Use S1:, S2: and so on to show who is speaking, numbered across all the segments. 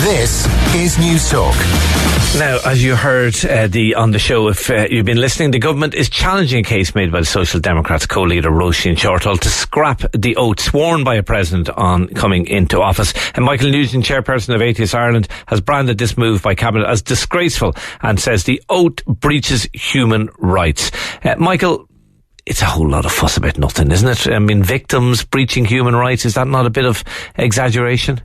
S1: This is Newstalk.
S2: Now, as you heard on the show, if you've been listening, the government is challenging a case made by the Social Democrats co-leader Roisin Shortall to scrap the oath sworn by a president on coming into office. And Michael Nugent, chairperson of Atheist Ireland, has branded this move by Cabinet as disgraceful and says the oath breaches human rights. Michael, it's a whole lot of fuss about nothing, isn't it? I mean, victims breaching human rights, is that not a bit of exaggeration?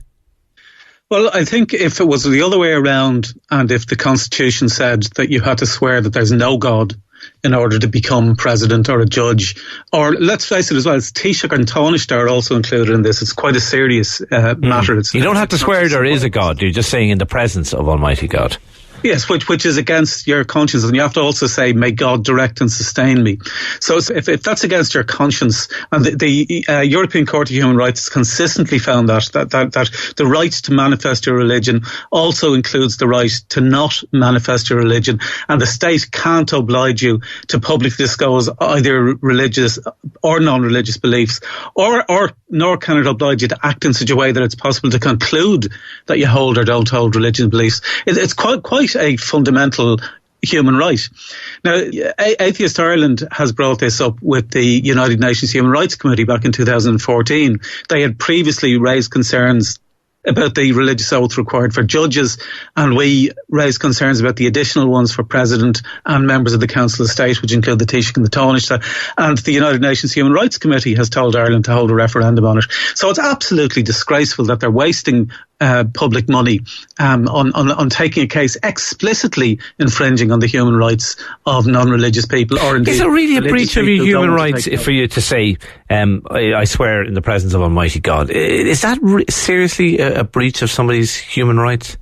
S3: Well, I think if it was the other way around, and if the Constitution said that you had to swear that there's no God in order to become president or a judge, or let's face it as well, it's Taoiseach and Taoiseach are also included in this. It's quite a serious matter.
S2: You don't have to swear there is a God. You're just saying in the presence of Almighty God.
S3: Yes, which is against your conscience. And you have to also say, may God direct and sustain me. So if that's against your conscience, and the European Court of Human Rights has consistently found that the right to manifest your religion also includes the right to not manifest your religion. And the state can't oblige you to publicly disclose either religious or non-religious beliefs, or nor can it oblige you to act in such a way that it's possible to conclude that you hold or don't hold religious beliefs. It's quite a fundamental human right. Now, Atheist Ireland has brought this up with the United Nations Human Rights Committee back in 2014. They had previously raised concerns about the religious oath required for judges, and we raised concerns about the additional ones for President and members of the Council of State, which include the Taoiseach and the Taoiseach, and the United Nations Human Rights Committee has told Ireland to hold a referendum on it. So it's absolutely disgraceful that they're wasting public money on taking a case explicitly infringing on the human rights of non-religious people. Or indeed,
S2: is it really a breach of your human rights for you to say, I swear in the presence of Almighty God? Is that seriously a breach of somebody's human rights?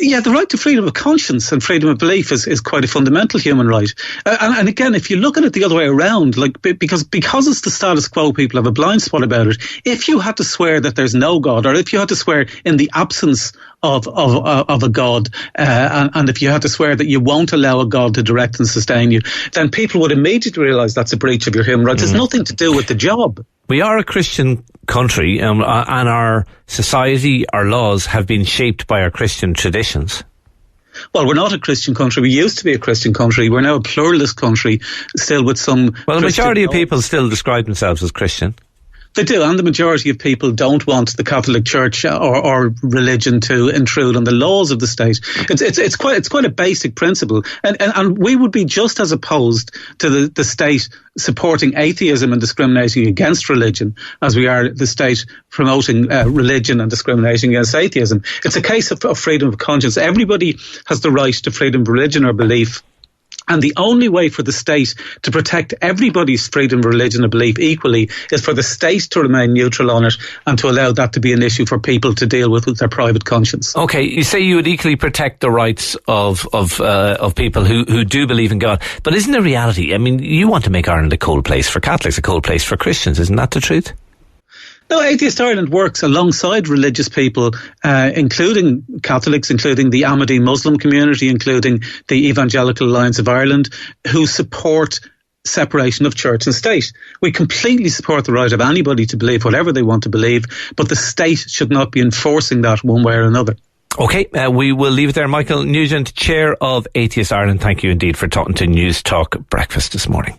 S3: Yeah, the right to freedom of conscience and freedom of belief is quite a fundamental human right. And again, if you look at it the other way around, like because it's the status quo, people have a blind spot about it. If you had to swear that there's no God, or if you had to swear in the absence of a God, and if you had to swear that you won't allow a God to direct and sustain you, then people would immediately realise that's a breach of your human rights. It's nothing to do with the job.
S2: We are a Christian country, and our society, our laws have been shaped by our Christian traditions.
S3: Well, we're not a Christian country. We used to be a Christian country. We're now a pluralist country, still with some...
S2: Well, the majority of people still describe themselves as Christian.
S3: They do, and the majority of people don't want the Catholic Church or religion to intrude on the laws of the state. It's quite a basic principle, and we would be just as opposed to the state supporting atheism and discriminating against religion as we are the state promoting religion and discriminating against atheism. It's a case of freedom of conscience. Everybody has the right to freedom of religion or belief. And the only way for the state to protect everybody's freedom of religion and belief equally is for the state to remain neutral on it and to allow that to be an issue for people to deal with their private conscience.
S2: Okay, you say you would equally protect the rights of people who do believe in God, but isn't the reality? I mean, you want to make Ireland a cold place for Catholics, a cold place for Christians. Isn't that the truth?
S3: No, Atheist Ireland works alongside religious people, including Catholics, including the Ahmadi Muslim community, including the Evangelical Alliance of Ireland, who support separation of church and state. We completely support the right of anybody to believe whatever they want to believe, but the state should not be enforcing that one way or another.
S2: Okay, we will leave it there. Michael Nugent, Chair of Atheist Ireland, thank you indeed for talking to Newstalk Breakfast this morning.